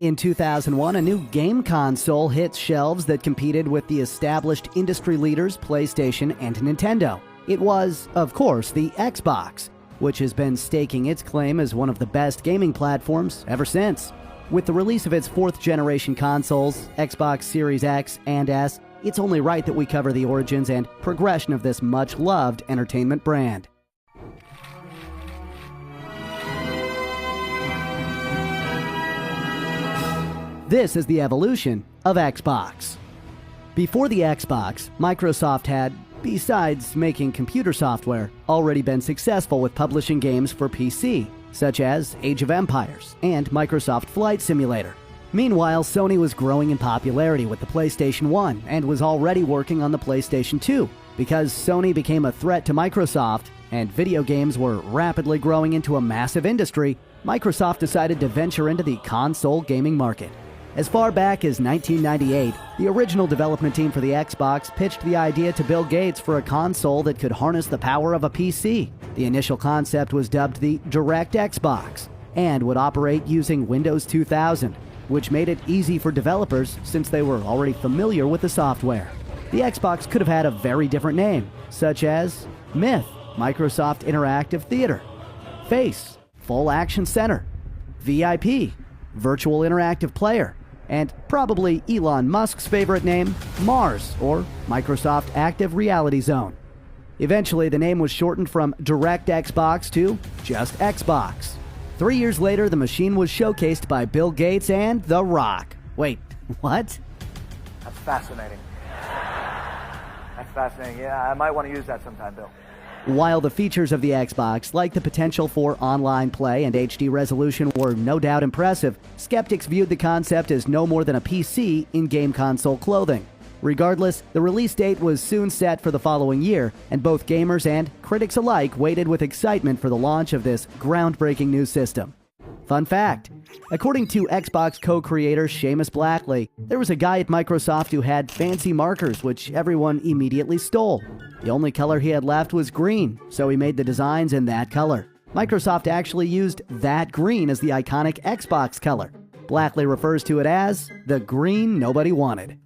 In 2001, a new game console hit shelves that competed with the established industry leaders PlayStation and Nintendo. It was, of course, the Xbox, which has been staking its claim as one of the best gaming platforms ever since. With the release of its fourth-generation consoles, Xbox Series X and S, it's only right that we cover the origins and progression of this much-loved entertainment brand. This is the evolution of Xbox. Before the Xbox, Microsoft had, besides making computer software, already been successful with publishing games for PC, such as Age of Empires and Microsoft Flight Simulator. Meanwhile, Sony was growing in popularity with the PlayStation 1 and was already working on the PlayStation 2. Because Sony became a threat to Microsoft and video games were rapidly growing into a massive industry, Microsoft decided to venture into the console gaming market. As far back as 1998, the original development team for the Xbox pitched the idea to Bill Gates for a console that could harness the power of a PC. The initial concept was dubbed the Direct Xbox and would operate using Windows 2000, which made it easy for developers since they were already familiar with the software. The Xbox could have had a very different name, such as Myth, Microsoft Interactive Theater, Face, Full Action Center, VIP, Virtual Interactive Player, and probably Elon Musk's favorite name, Mars, or Microsoft Active Reality Zone. Eventually, the name was shortened from Direct Xbox to just Xbox. 3 years later, the machine was showcased by Bill Gates and The Rock. Wait, what? That's fascinating. That's fascinating. Yeah, I might want to use that sometime, Bill. While the features of the Xbox, like the potential for online play and HD resolution, were no doubt impressive, skeptics viewed the concept as no more than a PC in game console clothing. Regardless, the release date was soon set for the following year, and both gamers and critics alike waited with excitement for the launch of this groundbreaking new system. Fun fact: according to Xbox co-creator Seamus Blackley, there was a guy at Microsoft who had fancy markers which everyone immediately stole. The only color he had left was green, so he made the designs in that color. Microsoft actually used that green as the iconic Xbox color. Blackley refers to it as the green nobody wanted.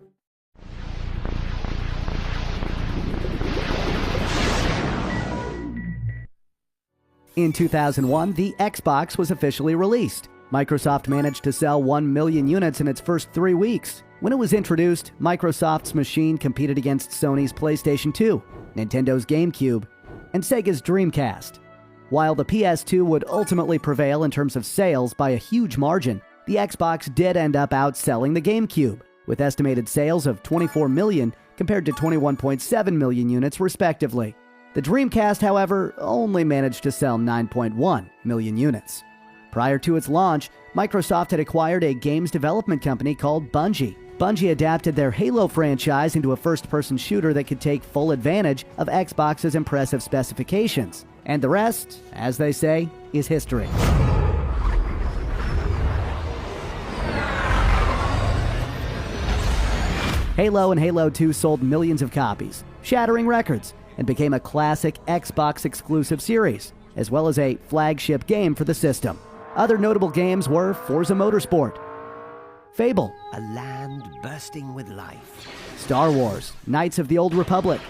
In 2001, the Xbox was officially released. Microsoft managed to sell 1 million units in its first 3 weeks. When it was introduced, Microsoft's machine competed against Sony's PlayStation 2, Nintendo's GameCube, and Sega's Dreamcast. While the PS2 would ultimately prevail in terms of sales by a huge margin, the Xbox did end up outselling the GameCube, with estimated sales of 24 million compared to 21.7 million units respectively. The Dreamcast, however, only managed to sell 9.1 million units. Prior to its launch, Microsoft had acquired a games development company called Bungie. Bungie adapted their Halo franchise into a first-person shooter that could take full advantage of Xbox's impressive specifications. And the rest, as they say, is history. Halo and Halo 2 sold millions of copies, shattering records, and became a classic Xbox-exclusive series, as well as a flagship game for the system. Other notable games were Forza Motorsport, Fable, a land bursting with life, Star Wars, Knights of the Old Republic,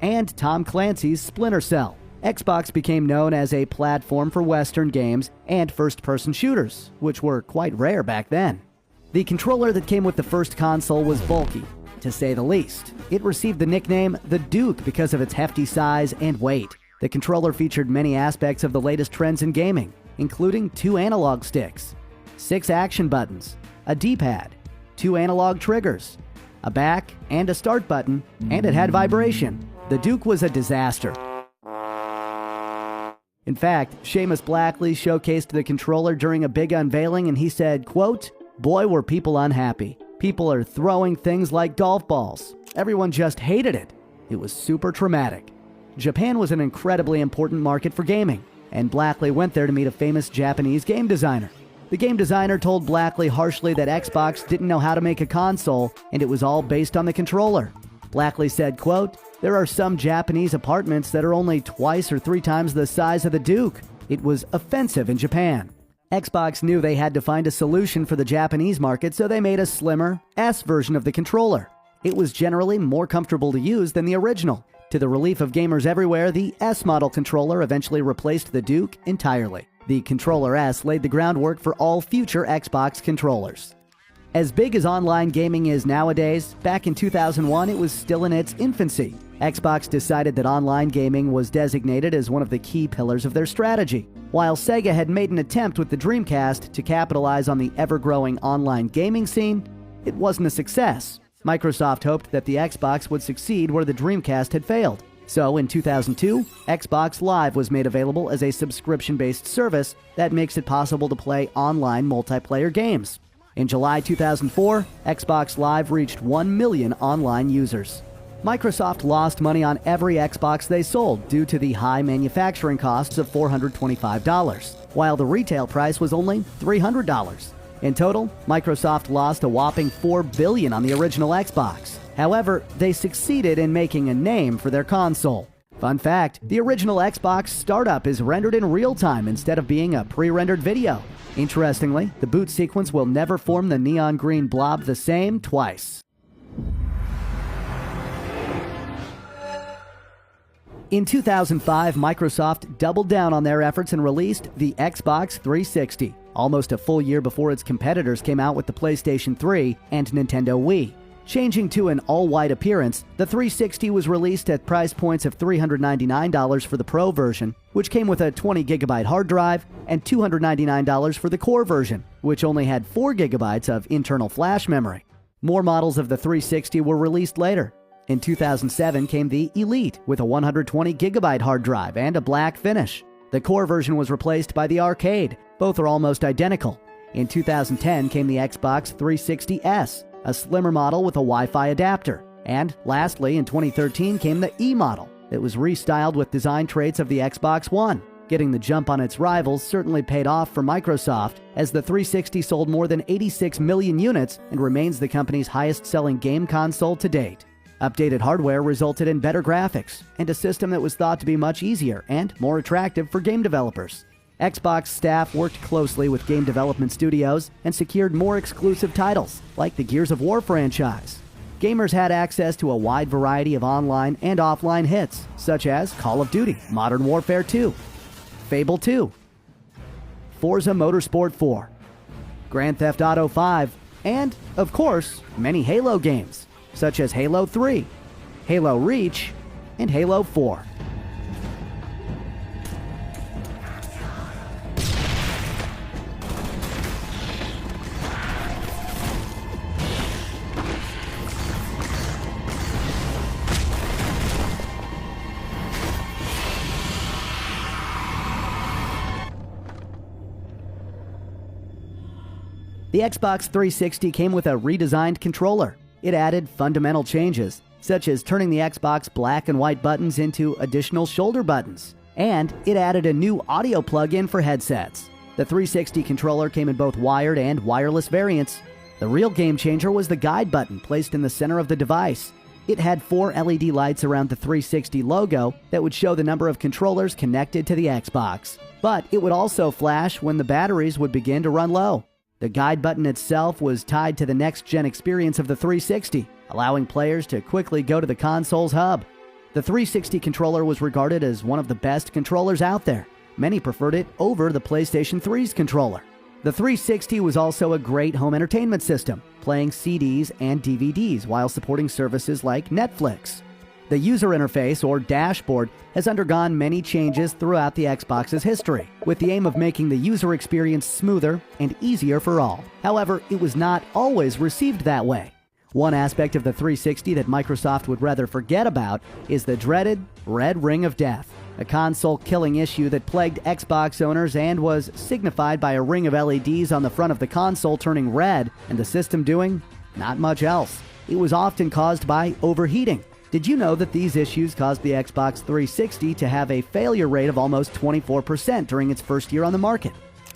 and Tom Clancy's Splinter Cell. Xbox became known as a platform for Western games and first-person shooters, which were quite rare back then. The controller that came with the first console was bulky, to say the least. It received the nickname the Duke because of its hefty size and weight. The controller featured many aspects of the latest trends in gaming, including 2 analog sticks, 6 action buttons, a D-pad, 2 analog triggers, a back and a start button, and it had vibration. The Duke was a disaster. In fact, Seamus Blackley showcased the controller during a big unveiling and he said, quote, "Boy, were people unhappy. People are throwing things like golf balls. Everyone just hated it. It was super traumatic." Japan was an incredibly important market for gaming, and Blackley went there to meet a famous Japanese game designer. The game designer told Blackley harshly that Xbox didn't know how to make a console, and it was all based on the controller. Blackley said, quote, "There are some Japanese apartments that are only 2 or 3 times the size of the Duke. It was offensive in Japan." Xbox knew they had to find a solution for the Japanese market, so they made a slimmer S version of the controller. It was generally more comfortable to use than the original. To the relief of gamers everywhere, the S model controller eventually replaced the Duke entirely. The Controller S laid the groundwork for all future Xbox controllers. As big as online gaming is nowadays, back in 2001 it was still in its infancy. Xbox decided that online gaming was designated as one of the key pillars of their strategy. While Sega had made an attempt with the Dreamcast to capitalize on the ever-growing online gaming scene, it wasn't a success. Microsoft hoped that the Xbox would succeed where the Dreamcast had failed. So in 2002, Xbox Live was made available as a subscription-based service that makes it possible to play online multiplayer games. In July 2004, Xbox Live reached 1 million online users. Microsoft lost money on every Xbox they sold due to the high manufacturing costs of $425, while the retail price was only $300. In total, Microsoft lost a whopping $4 billion on the original Xbox. However, they succeeded in making a name for their console. Fun fact, the original Xbox startup is rendered in real time instead of being a pre-rendered video. Interestingly, the boot sequence will never form the neon green blob the same twice. In 2005, Microsoft doubled down on their efforts and released the Xbox 360, almost a full year before its competitors came out with the PlayStation 3 and Nintendo Wii. Changing to an all-white appearance, the 360 was released at price points of $399 for the Pro version, which came with a 20GB hard drive, and $299 for the Core version, which only had 4GB of internal flash memory. More models of the 360 were released later. In 2007 came the Elite with a 120GB hard drive and a black finish. The Core version was replaced by the Arcade. Both are almost identical. In 2010 came the Xbox 360S, a slimmer model with a Wi-Fi adapter. And lastly, in 2013 came the E model. It was restyled with design traits of the Xbox One. Getting the jump on its rivals certainly paid off for Microsoft, as the 360 sold more than 86 million units and remains the company's highest-selling game console to date. Updated hardware resulted in better graphics and a system that was thought to be much easier and more attractive for game developers. Xbox staff worked closely with game development studios and secured more exclusive titles, like the Gears of War franchise. Gamers had access to a wide variety of online and offline hits, such as Call of Duty, Modern Warfare 2, Fable 2, Forza Motorsport 4, Grand Theft Auto 5, and, of course, many Halo games, such as Halo 3, Halo Reach, and Halo 4. The Xbox 360 came with a redesigned controller. It added fundamental changes, such as turning the Xbox black and white buttons into additional shoulder buttons. And it added a new audio plug-in for headsets. The 360 controller came in both wired and wireless variants. The real game changer was the guide button placed in the center of the device. It had 4 LED lights around the 360 logo that would show the number of controllers connected to the Xbox. But it would also flash when the batteries would begin to run low. The guide button itself was tied to the next-gen experience of the 360, allowing players to quickly go to the console's hub. The 360 controller was regarded as one of the best controllers out there. Many preferred it over the PlayStation 3's controller. The 360 was also a great home entertainment system, playing CDs and DVDs while supporting services like Netflix. The user interface, or dashboard, has undergone many changes throughout the Xbox's history, with the aim of making the user experience smoother and easier for all. However, it was not always received that way. One aspect of the 360 that Microsoft would rather forget about is the dreaded red ring of death, a console-killing issue that plagued Xbox owners and was signified by a ring of LEDs on the front of the console turning red and the system doing not much else. It was often caused by overheating. Did you know that these issues caused the Xbox 360 to have a failure rate of almost 24% during its first year on the market?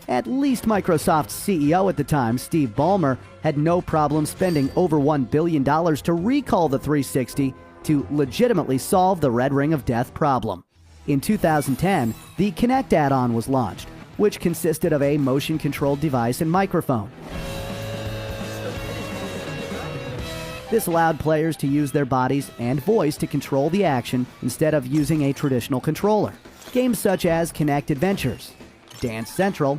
At least Microsoft's CEO at the time, Steve Ballmer, had no problem spending over $1 billion to recall the 360 to legitimately solve the red ring of death problem. In 2010, the Kinect add-on was launched. which consisted of a motion-controlled device and microphone. This allowed players to use their bodies and voice to control the action instead of using a traditional controller. Games such as Kinect Adventures, Dance Central,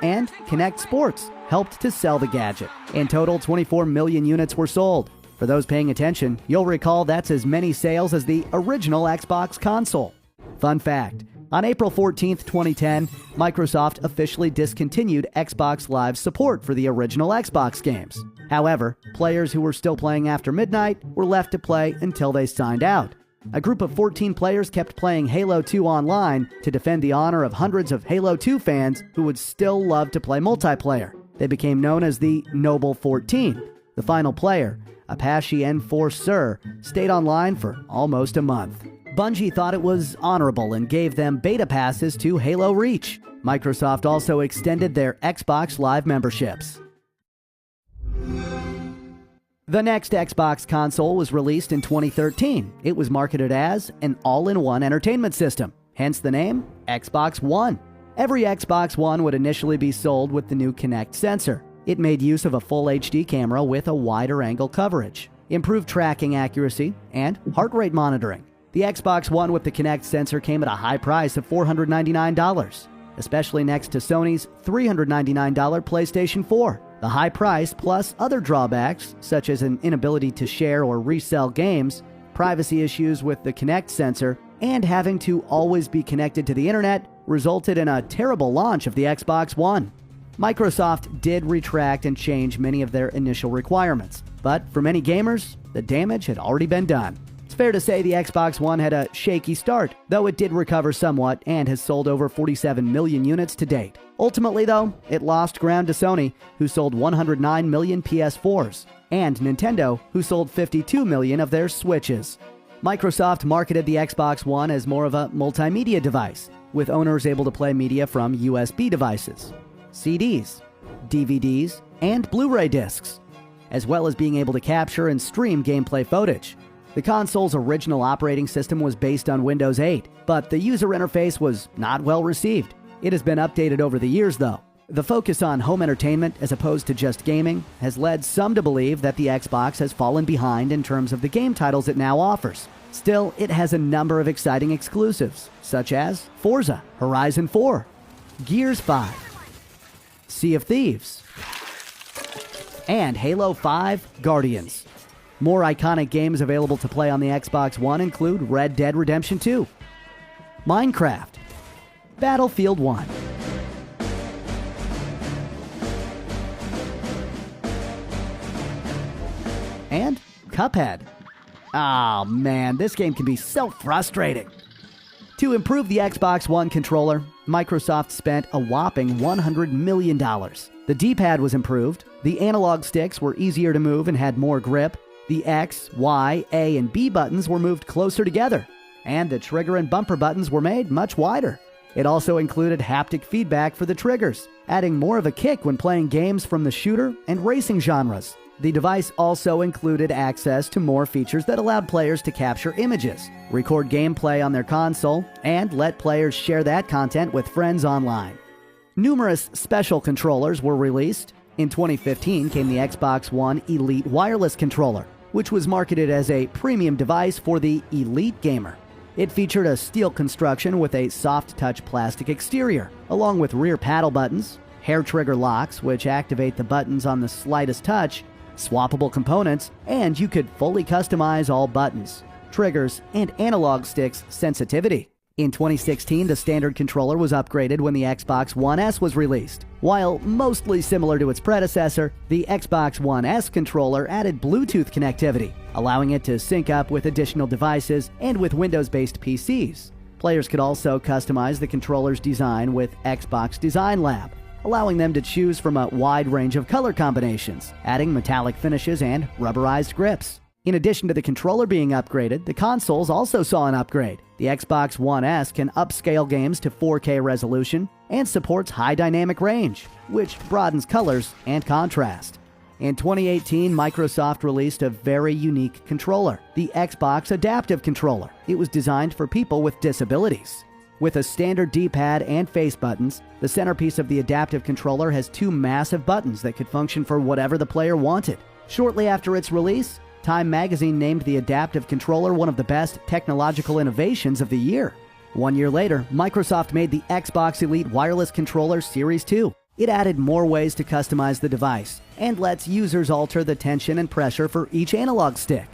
and Kinect Sports helped to sell the gadget. In total, 24 million units were sold. For those paying attention, you'll recall that's as many sales as the original Xbox console. Fun fact, on April 14, 2010, Microsoft officially discontinued Xbox Live support for the original Xbox games. However, players who were still playing after midnight were left to play until they signed out. A group of 14 players kept playing Halo 2 online to defend the honor of hundreds of Halo 2 fans who would still love to play multiplayer. They became known as the Noble 14. The final player, Apache N4 Sir, stayed online for almost a month. Bungie thought it was honorable and gave them beta passes to Halo Reach. Microsoft also extended their Xbox Live memberships. The next Xbox console was released in 2013. It was marketed as an all-in-one entertainment system, hence the name Xbox One. Every Xbox One would initially be sold with the new Kinect sensor. It made use of a full HD camera with a wider angle coverage, improved tracking accuracy, and heart rate monitoring. The Xbox One with the Kinect sensor came at a high price of $499, especially next to Sony's $399 PlayStation 4. The high price, plus other drawbacks, such as an inability to share or resell games, privacy issues with the Kinect sensor, and having to always be connected to the internet, resulted in a terrible launch of the Xbox One. Microsoft did retract and change many of their initial requirements, but for many gamers, the damage had already been done. It's fair to say the Xbox One had a shaky start, though it did recover somewhat and has sold over 47 million units to date. Ultimately, though, it lost ground to Sony, who sold 109 million PS4s, and Nintendo, who sold 52 million of their Switches. Microsoft marketed the Xbox One as more of a multimedia device, with owners able to play media from USB devices, CDs, DVDs, and Blu-ray discs, as well as being able to capture and stream gameplay footage. The console's original operating system was based on Windows 8, but the user interface was not well received. It has been updated over the years, though. The focus on home entertainment as opposed to just gaming has led some to believe that the Xbox has fallen behind in terms of the game titles it now offers. Still, it has a number of exciting exclusives, such as Forza Horizon 4, Gears 5, Sea of Thieves, and Halo 5 Guardians. More iconic games available to play on the Xbox One include Red Dead Redemption 2, Minecraft, Battlefield 1, and Cuphead. Oh man, this game can be so frustrating. To improve the Xbox One controller, Microsoft spent a whopping $100 million. The D-pad was improved, the analog sticks were easier to move and had more grip, the X, Y, A, and B buttons were moved closer together, and the trigger and bumper buttons were made much wider. It also included haptic feedback for the triggers, adding more of a kick when playing games from the shooter and racing genres. The device also included access to more features that allowed players to capture images, record gameplay on their console, and let players share that content with friends online. Numerous special controllers were released. In 2015 came the Xbox One Elite Wireless Controller, which was marketed as a premium device for the elite gamer. It featured a steel construction with a soft-touch plastic exterior, along with rear paddle buttons, hair trigger locks which activate the buttons on the slightest touch, swappable components, and you could fully customize all buttons, triggers, and analog sticks sensitivity. In 2016, the standard controller was upgraded when the Xbox One S was released. While mostly similar to its predecessor, the Xbox One S controller added Bluetooth connectivity, allowing it to sync up with additional devices and with Windows-based PCs. Players could also customize the controller's design with Xbox Design Lab, allowing them to choose from a wide range of color combinations, adding metallic finishes and rubberized grips. In addition to the controller being upgraded, the consoles also saw an upgrade. The Xbox One S can upscale games to 4K resolution and supports high dynamic range, which broadens colors and contrast. In 2018, Microsoft released a very unique controller, the Xbox Adaptive Controller. It was designed for people with disabilities. With a standard D-pad and face buttons, the centerpiece of the adaptive controller has two massive buttons that could function for whatever the player wanted. Shortly after its release, Time magazine named the adaptive controller one of the best technological innovations of the year. 1 year later, Microsoft made the Xbox Elite Wireless Controller Series 2. It added more ways to customize the device and lets users alter the tension and pressure for each analog stick.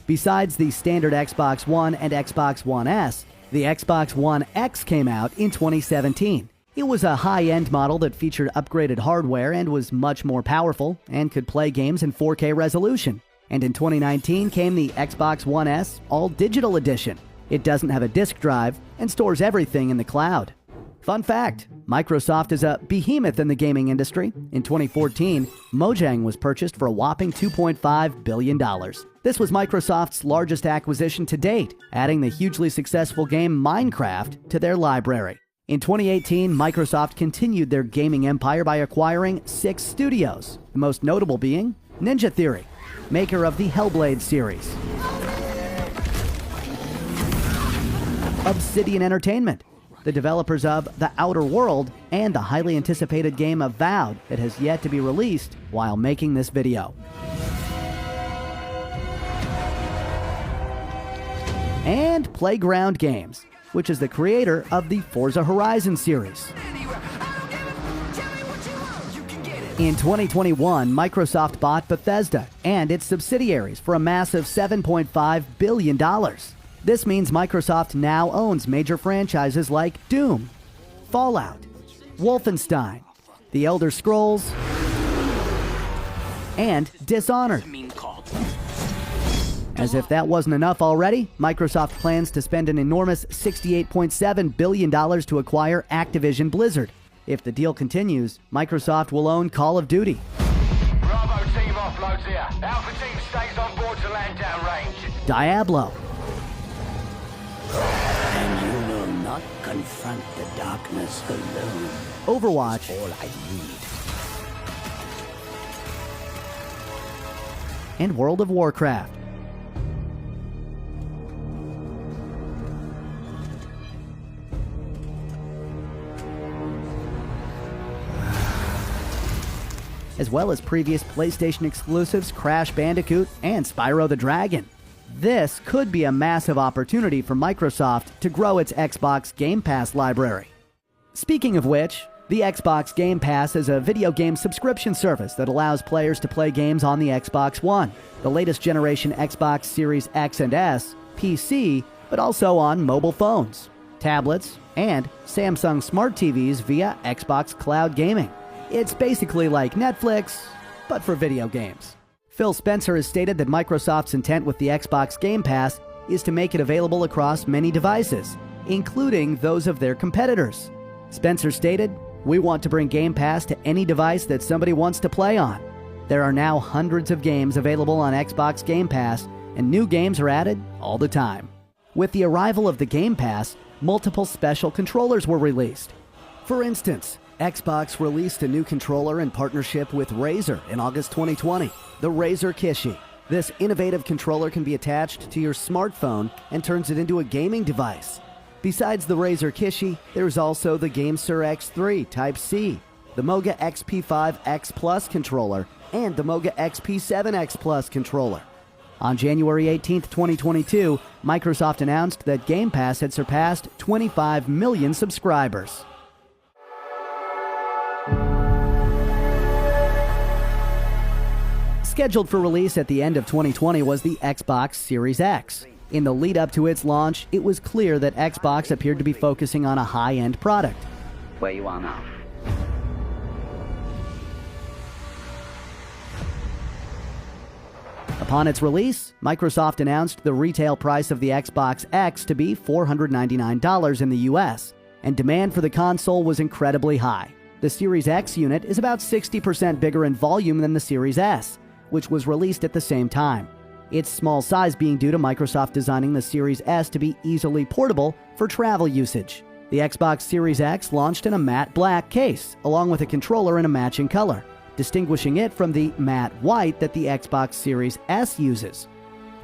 Besides the standard Xbox One and Xbox One S, the Xbox One X came out in 2017. It was a high-end model that featured upgraded hardware and was much more powerful and could play games in 4K resolution. And in 2019 came the Xbox One S All-Digital Edition. It doesn't have a disk drive and stores everything in the cloud. Fun fact, Microsoft is a behemoth in the gaming industry. In 2014, Mojang was purchased for a whopping $2.5 billion. This was Microsoft's largest acquisition to date, adding the hugely successful game Minecraft to their library. In 2018, Microsoft continued their gaming empire by acquiring 6 studios, the most notable being Ninja Theory, maker of the Hellblade series, Obsidian Entertainment, the developers of The Outer World, and the highly anticipated game Avowed that has yet to be released while making this video. And Playground Games, which is the creator of the Forza Horizon series. In 2021, Microsoft bought Bethesda and its subsidiaries for a massive $7.5 billion. This means Microsoft now owns major franchises like Doom, Fallout, Wolfenstein, The Elder Scrolls, and Dishonored. As if that wasn't enough already, Microsoft plans to spend an enormous $68.7 billion to acquire Activision Blizzard. If the deal continues, Microsoft will own Call of Duty, Bravo team offloads here. Alpha team stays on board to land down range. Diablo, And you will not confront the darkness alone. Overwatch, All I need. and World of Warcraft. As well as previous PlayStation exclusives Crash Bandicoot and Spyro the Dragon. This could be a massive opportunity for Microsoft to grow its Xbox Game Pass library. Speaking of which, the Xbox Game Pass is a video game subscription service that allows players to play games on the Xbox One, the latest generation Xbox Series X and S, PC, but also on mobile phones, tablets, and Samsung Smart TVs via Xbox Cloud Gaming. It's basically like Netflix, but for video games. Phil Spencer has stated that Microsoft's intent with the Xbox Game Pass is to make it available across many devices, including those of their competitors. Spencer stated, "We want to bring Game Pass to any device that somebody wants to play on. There are now hundreds of games available on Xbox Game Pass, and new games are added all the time." With the arrival of the Game Pass, multiple special controllers were released. For instance, Xbox released a new controller in partnership with Razer in August 2020, the Razer Kishi. This innovative controller can be attached to your smartphone and turns it into a gaming device. Besides the Razer Kishi, there's also the GameSir X3 Type-C, the Moga XP5 X Plus controller, and the Moga XP7 X Plus controller. On January 18, 2022, Microsoft announced that Game Pass had surpassed 25 million subscribers. Scheduled for release at the end of 2020 was the Xbox Series X. In the lead up to its launch, it was clear that Xbox appeared to be focusing on a high-end product. Where you are now. Upon its release, Microsoft announced the retail price of the Xbox X to be $499 in the US, and demand for the console was incredibly high. The Series X unit is about 60% bigger in volume than the Series S, which was released at the same time. Its small size being due to Microsoft designing the Series S to be easily portable for travel usage. The Xbox Series X launched in a matte black case, along with a controller in a matching color, distinguishing it from the matte white that the Xbox Series S uses.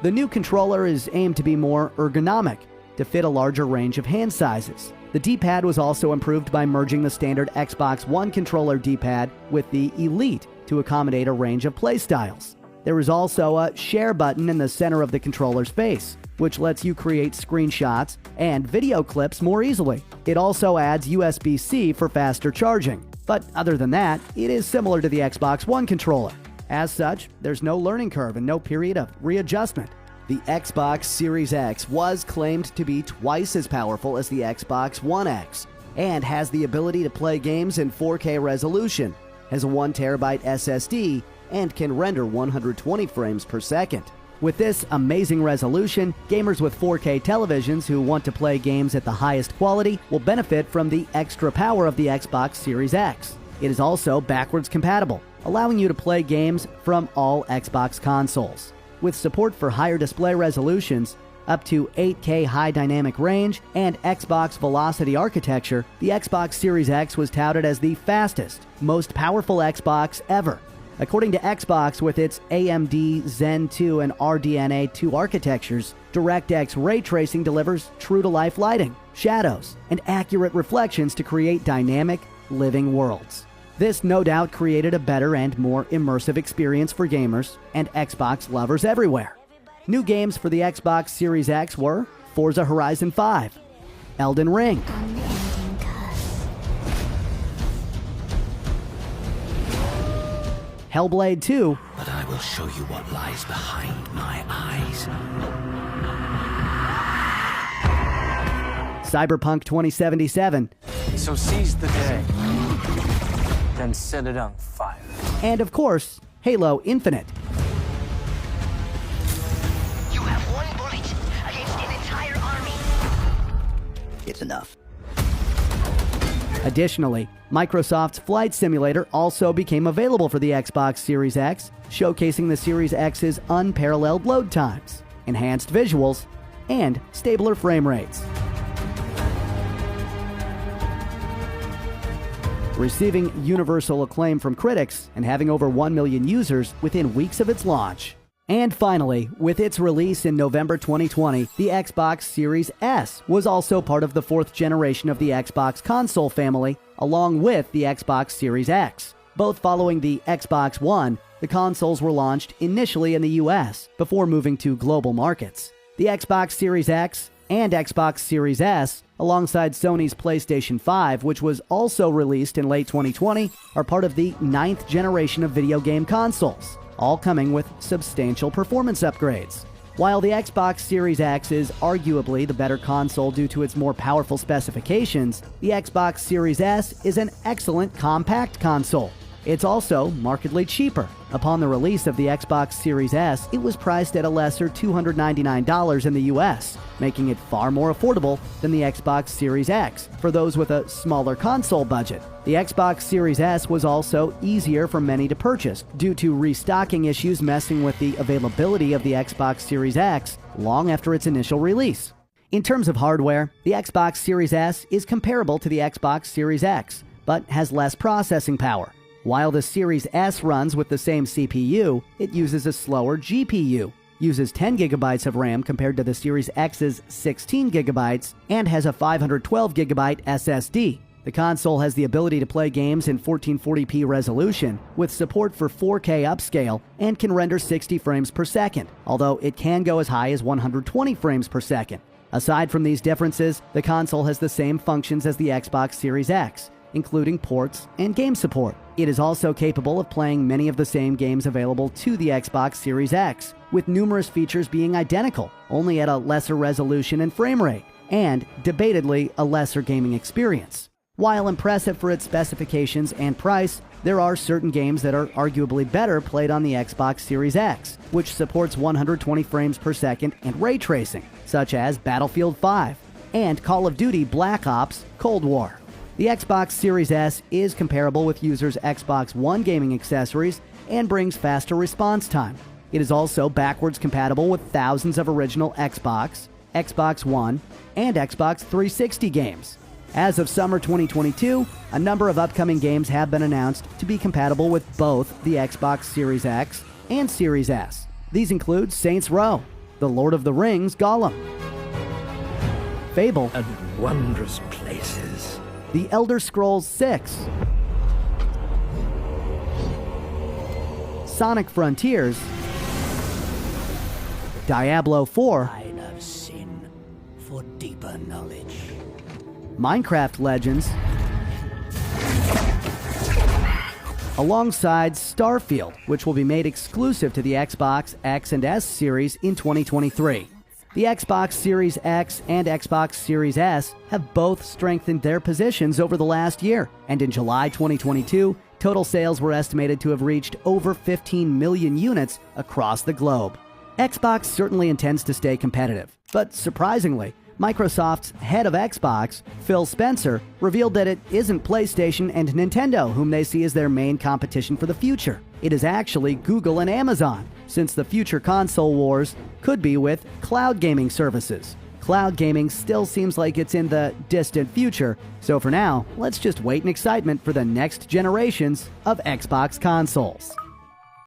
The new controller is aimed to be more ergonomic, to fit a larger range of hand sizes, The D-pad was also improved by merging the standard Xbox One controller D-pad with the Elite to accommodate a range of playstyles. There is also a share button in the center of the controller's face, which lets you create screenshots and video clips more easily. It also adds USB-C for faster charging. But other than that, it is similar to the Xbox One controller. As such, there's no learning curve and no period of readjustment. The Xbox Series X was claimed to be twice as powerful as the Xbox One X and has the ability to play games in 4K resolution, has a 1TB SSD, and can render 120 frames per second. With this amazing resolution, gamers with 4K televisions who want to play games at the highest quality will benefit from the extra power of the Xbox Series X. It is also backwards compatible, allowing you to play games from all Xbox consoles. With support for higher display resolutions, up to 8K high dynamic range, and Xbox Velocity architecture, the Xbox Series X was touted as the fastest, most powerful Xbox ever. According to Xbox, with its AMD Zen 2 and RDNA 2 architectures, DirectX ray tracing delivers true-to-life lighting, shadows, and accurate reflections to create dynamic, living worlds. This no doubt created a better and more immersive experience for gamers and Xbox lovers everywhere. New games for the Xbox Series X were Forza Horizon 5, Elden Ring, Hellblade 2, But I will show you what lies behind my eyes. Cyberpunk 2077, So seize the day, then set it on fire. and of course, Halo Infinite. You have one bullet against an entire army. It's enough. Additionally, Microsoft's Flight Simulator also became available for the Xbox Series X, showcasing the Series X's unparalleled load times, enhanced visuals, and stabler frame rates. Receiving universal acclaim from critics and having over 1 million users within weeks of its launch. And finally, with its release in November 2020, the Xbox Series S was also part of the fourth generation of the Xbox console family, along with the Xbox Series X. Both following the Xbox One, the consoles were launched initially in the US before moving to global markets. The Xbox Series X and Xbox Series S, alongside Sony's PlayStation 5, which was also released in late 2020, are part of the 9th generation of video game consoles, all coming with substantial performance upgrades. While the Xbox Series X is arguably the better console due to its more powerful specifications, the Xbox Series S is an excellent compact console. It's also markedly cheaper. Upon the release of the Xbox Series S, it was priced at a lesser $299 in the US, making it far more affordable than the Xbox Series X for those with a smaller console budget. The Xbox Series S was also easier for many to purchase due to restocking issues messing with the availability of the Xbox Series X long after its initial release. In terms of hardware, the Xbox Series S is comparable to the Xbox Series X, but has less processing power. While the Series S runs with the same CPU, it uses a slower GPU, uses 10 gigabytes of RAM compared to the Series X's 16 gigabytes, and has a 512 gigabyte SSD. The console has the ability to play games in 1440p resolution, with support for 4K upscale, and can render 60 frames per second, although it can go as high as 120 frames per second. Aside from these differences, the console has the same functions as the Xbox Series X, including ports and game support. It is also capable of playing many of the same games available to the Xbox Series X, with numerous features being identical, only at a lesser resolution and frame rate, and, debatedly, a lesser gaming experience. While impressive for its specifications and price, there are certain games that are arguably better played on the Xbox Series X, which supports 120 frames per second and ray tracing, such as Battlefield 5 and Call of Duty Black Ops Cold War. The Xbox Series S is comparable with users' Xbox One gaming accessories and brings faster response time. It is also backwards compatible with thousands of original Xbox, Xbox One, and Xbox 360 games. As of summer 2022, a number of upcoming games have been announced to be compatible with both the Xbox Series X and Series S. These include Saints Row, The Lord of the Rings Gollum, Fable, A wondrous place faces. The Elder Scrolls 6, Sonic Frontiers, Diablo 4, Line of sin for deeper knowledge. Minecraft Legends, alongside Starfield, which will be made exclusive to the Xbox X and S series in 2023. The Xbox Series X and Xbox Series S have both strengthened their positions over the last year, and in July 2022, total sales were estimated to have reached over 15 million units across the globe. Xbox certainly intends to stay competitive, but surprisingly, Microsoft's head of Xbox, Phil Spencer, revealed that it isn't PlayStation and Nintendo whom they see as their main competition for the future. It is actually Google and Amazon, since the future console wars could be with cloud gaming services. Cloud gaming still seems like it's in the distant future, so for now, let's just wait in excitement for the next generations of Xbox consoles.